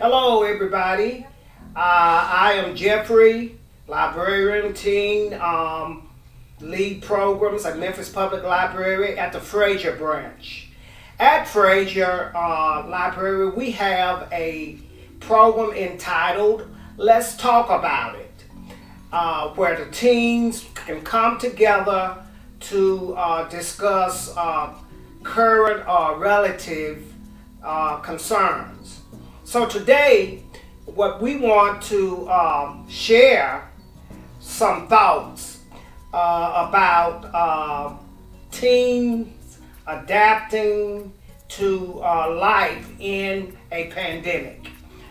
Hello, everybody. I am Jeffrey, librarian, teen, lead programs at Memphis Public Library at the Frayser branch. At Frayser Library, we have a program entitled Let's Talk About It, where the teens can come together to discuss current or relative concerns. So today, what we want to share some thoughts about teens adapting to life in a pandemic.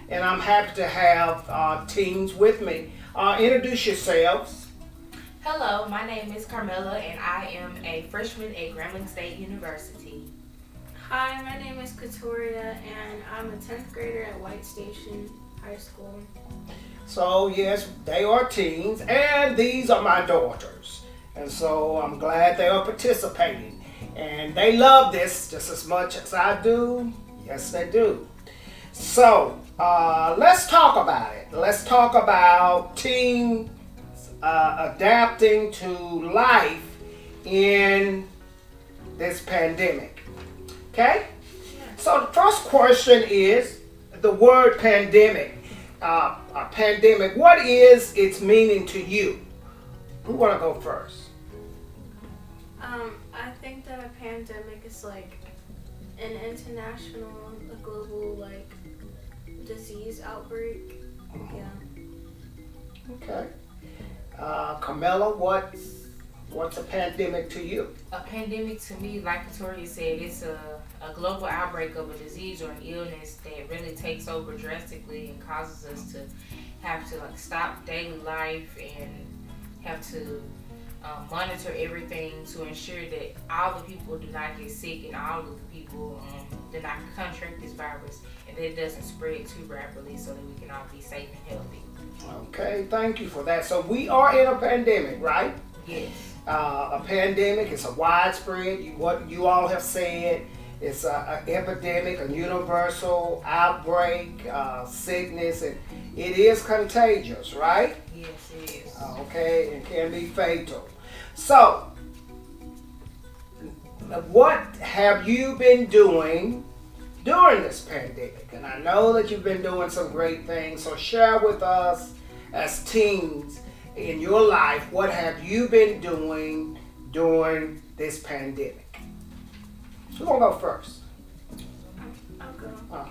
And I'm happy to have teens with me. Introduce yourselves. Hello, my name is Carmela and I am a freshman at Grambling State University. Hi, my name is Katoria and I'm a 10th grader at White Station High School. So yes, they are teens, and these are my daughters. And so I'm glad they are participating. And they love this just as much as I do. Yes, they do. So let's talk about it. Let's talk about teens adapting to life in this pandemic. Okay? So the first question is the word pandemic. A pandemic, what is its meaning to you? Who want to go first? I think that a pandemic is like an international, a global like disease outbreak. Yeah. Okay. Carmela, what's a pandemic to you? A pandemic to me, like Victoria said, it's a global outbreak of a disease or an illness that really takes over drastically and causes us to have to stop daily life and have to monitor everything to ensure that all the people do not get sick and all of the people do not contract this virus and that it doesn't spread too rapidly so that we can all be safe and healthy. Okay, thank you for that. So we are in a pandemic, right? Yes. A pandemic is a widespread, what you all have said, it's an epidemic, a universal outbreak, sickness, and it is contagious, right? Yes, it is. Okay, it can be fatal. So, what have you been doing during this pandemic? And I know that you've been doing some great things, so share with us as teens in your life, what have you been doing during this pandemic? Who's gonna go first? I'll go. Okay.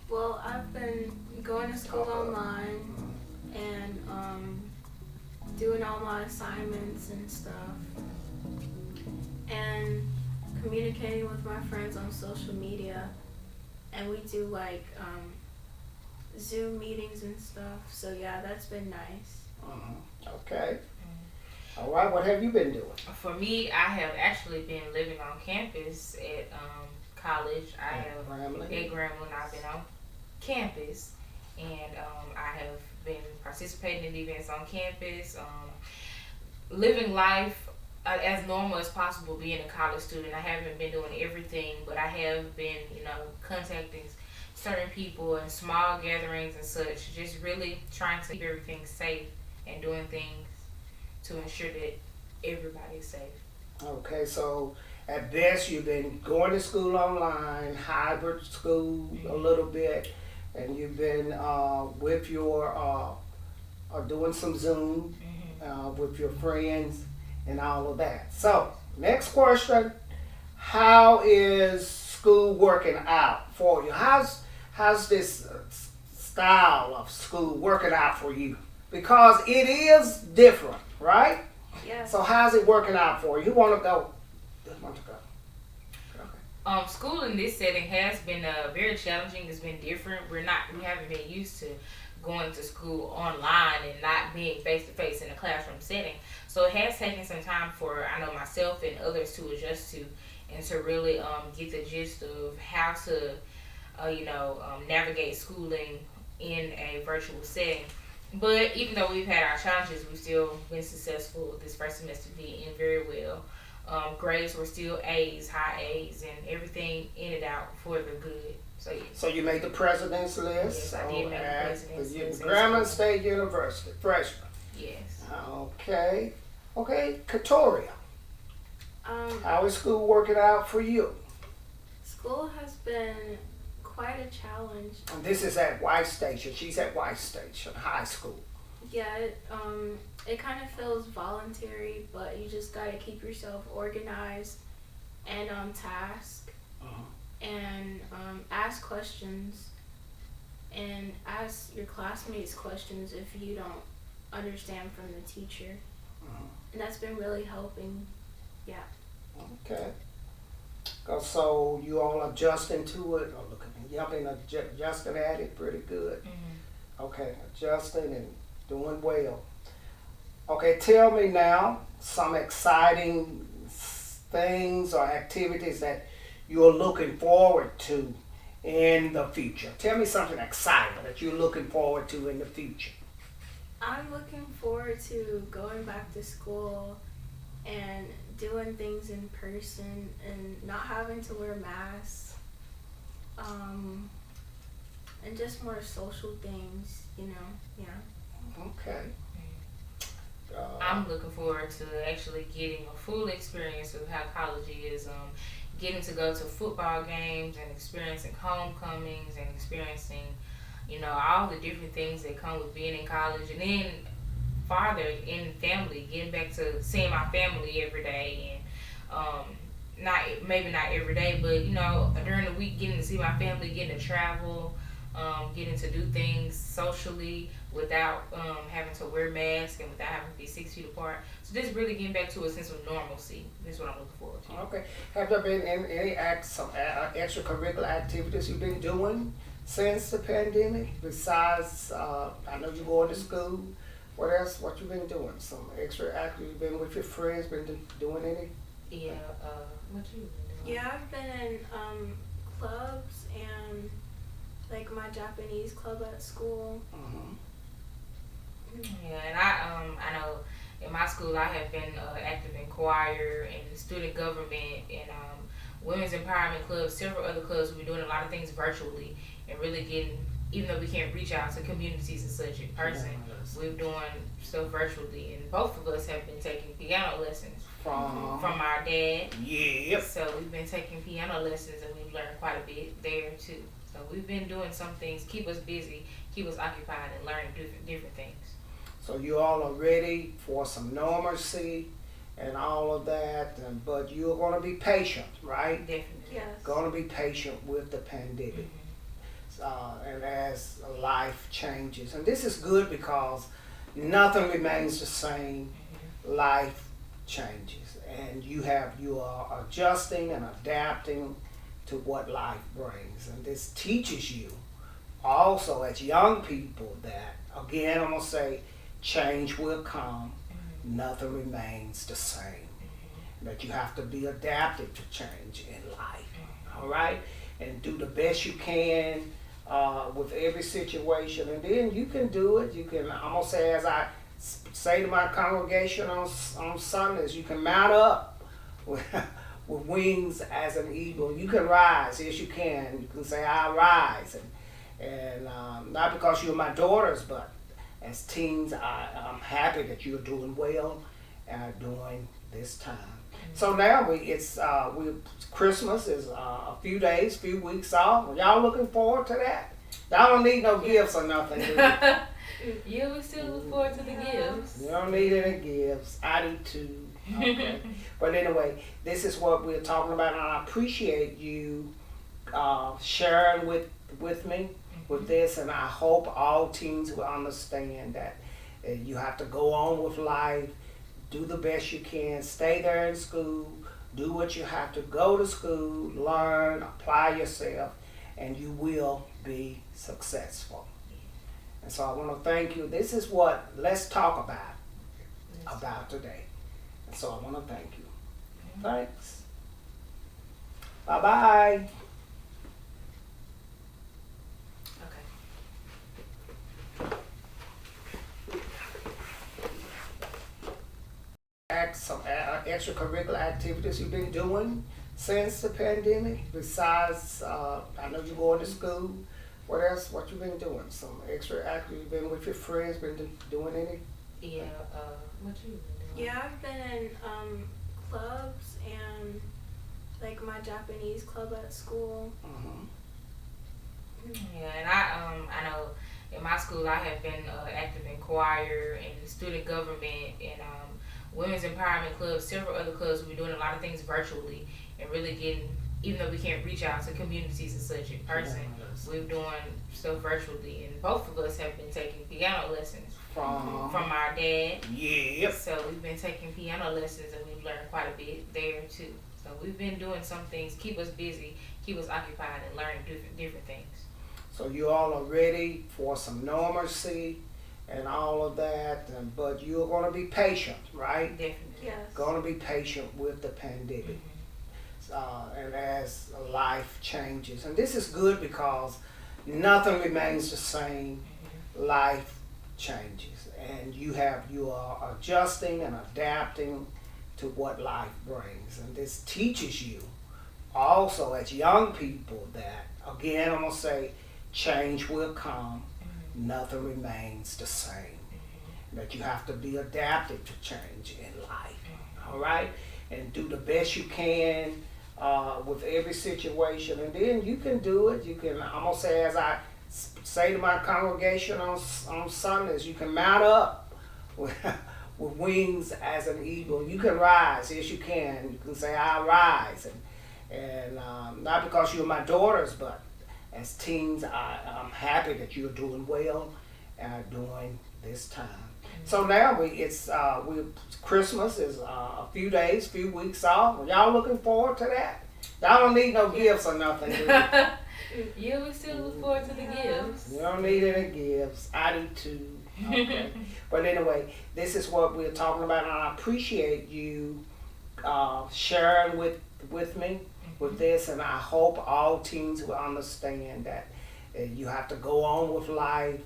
Well, I've been going to school online and doing all my assignments and stuff, and communicating with my friends on social media, and we do like Zoom meetings and stuff. So yeah, that's been nice. Okay. All right. What have you been doing? For me, I have actually been living on campus at college. I have Grambling. at Grambling. I've been on campus, and I have been participating in events on campus, living life as normal as possible. Being a college student, I haven't been doing everything, but I have been, contacting certain people in small gatherings and such. Just really trying to keep everything safe and doing things to ensure that everybody is safe. Okay, so at best you've been going to school online, hybrid school a little bit, and you've been with your doing some Zoom with your friends and all of that. So next question: how is school working out for you? How's this style of school working out for you? Because it is different, right? Yes. So how's it working out for you? Who want to go? Who want to go? Okay. School in this setting has been very challenging. It's been different. We haven't been used to going to school online and not being face to face in a classroom setting. So it has taken some time for I know myself and others to adjust to and to really get the gist of how to navigate schooling in a virtual setting. But even though we've had our challenges, we've still been successful. This first semester did end very well. Grades were still A's, high A's, and everything ended out for the good. So yes. So you made the president's list. Yes, I did make the at president's the list. Grambling State University, freshman. Yes. Okay. Okay, Katoria. How is school working out for you? School has been quite a challenge. And this is at White Station. She's at White Station High School. Yeah, it kind of feels voluntary, but you just gotta keep yourself organized and on task, and ask questions, and ask your classmates questions if you don't understand from the teacher, and that's been really helping. Yeah. Okay. So you all adjusting to it? Oh, look at me. Y'all been adjusting at it pretty good. Okay, adjusting and doing well. Okay, tell me now some exciting things or activities that you're looking forward to in the future. Tell me something exciting that you're looking forward to in the future. I'm looking forward to going back to school and doing things in person and not having to wear masks, and just more social things, yeah. Okay. I'm looking forward to actually getting a full experience of how college is. Getting to go to football games and experiencing homecomings and experiencing, all the different things that come with being in college, and then farther in family, getting back to seeing my family every day, and maybe not every day, but during the week, getting to see my family, getting to travel, getting to do things socially without having to wear masks and without having to be 6 feet apart. So just really getting back to a sense of normalcy. That's what I'm looking forward to. Okay. Have there been any extracurricular activities you've been doing since the pandemic? Besides, I know you're going to school. What else? What you been doing? Some extra activities? Been with your friends? Been doing any? Yeah. What you been doing? Yeah, I've been in clubs and like my Japanese club at school. Yeah, and I know in my school I have been active in choir and student government and women's empowerment clubs, several other clubs. We're doing a lot of things virtually and really getting, even though we can't reach out to communities and such in person, we're doing stuff virtually. And both of us have been taking piano lessons from our dad. Yep. So we've been taking piano lessons and we've learned quite a bit there too. So we've been doing some things, keep us busy, keep us occupied, and learning different things. So you all are ready for some normalcy and all of that, but you're going to be patient, right? Definitely. Yes. Going to be patient with the pandemic, and as life changes. And this is good because nothing remains the same. Life changes, and you are adjusting and adapting to what life brings. And this teaches you also as young people that, again, I'm going to say, change will come. Nothing remains the same. That you have to be adaptive to change in life. All right? And do the best you can with every situation. And then you can do it. You can, I'm going to say, as I say to my congregation on Sundays, you can mount up with wings as an eagle. You can rise. Yes, you can. You can say, I rise. And not because you're my daughters, but as teens, I'm happy that you're doing well and are doing this time. So now Christmas is a few weeks off. Y'all looking forward to that? Y'all don't need no gifts or nothing, do you? Yeah, we still look forward to the gifts. You don't need any gifts. I do too. Okay. But anyway, this is what we're talking about, and I appreciate you sharing with me with this, and I hope all teens will understand that you have to go on with life, do the best you can, stay there in school, do what you have to, go to school, learn, apply yourself, and you will be successful. And so I want to thank you. This is what let's talk about today. And so I want to thank you. Thanks. Bye-bye. Some extracurricular activities you've been doing since the pandemic? Besides, I know you're going to school. What else? What you been doing? Some extra active? You been with your friends? Been doing any? Yeah. What you been doing? Yeah, I've been in clubs and like my Japanese club at school. Mm-hmm. Yeah, and I know in my school I have been active in choir and student government and women's empowerment clubs, several other clubs. We're doing a lot of things virtually and really getting, even though we can't reach out to communities and such in person, we're doing stuff virtually. And both of us have been taking piano lessons from our dad. Yep. So we've been taking piano lessons and we've learned quite a bit there too. So we've been doing some things, keep us busy, keep us occupied, and learning different things. So you all are ready for some normalcy and all of that, but you're going to be patient, right? Definitely. Yes. Going to be patient with the pandemic. And as life changes. And this is good because nothing remains the same. Life changes. And you are adjusting and adapting to what life brings. And this teaches you also as young people that, again, I'm going to say, change will come. Nothing remains the same. That you have to be adapted to change in life. All right? And do the best you can with every situation. And then you can do it. You can, I'm going to say, as I say to my congregation on Sundays, you can mount up with wings as an eagle. You can rise. Yes, you can. You can say, I rise. And not because you're my daughters, but as teens, I'm happy that you're doing well and are doing this time. So now Christmas is a few days, few weeks off. Are y'all looking forward to that? Y'all don't need no gifts or nothing, do you? Yeah, we still look forward to the gifts. You don't need any gifts. I do too. Okay. But anyway, this is what we're talking about, and I appreciate you sharing with me with this, and I hope all teens will understand that you have to go on with life,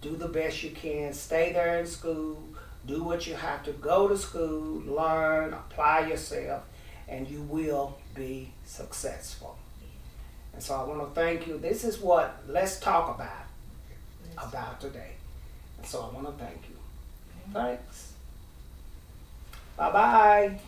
do the best you can, stay there in school, do what you have to, go to school, learn, apply yourself, and you will be successful. And so I want to thank you. This is what let's talk about today. And so I want to thank you. Thanks. Bye-bye.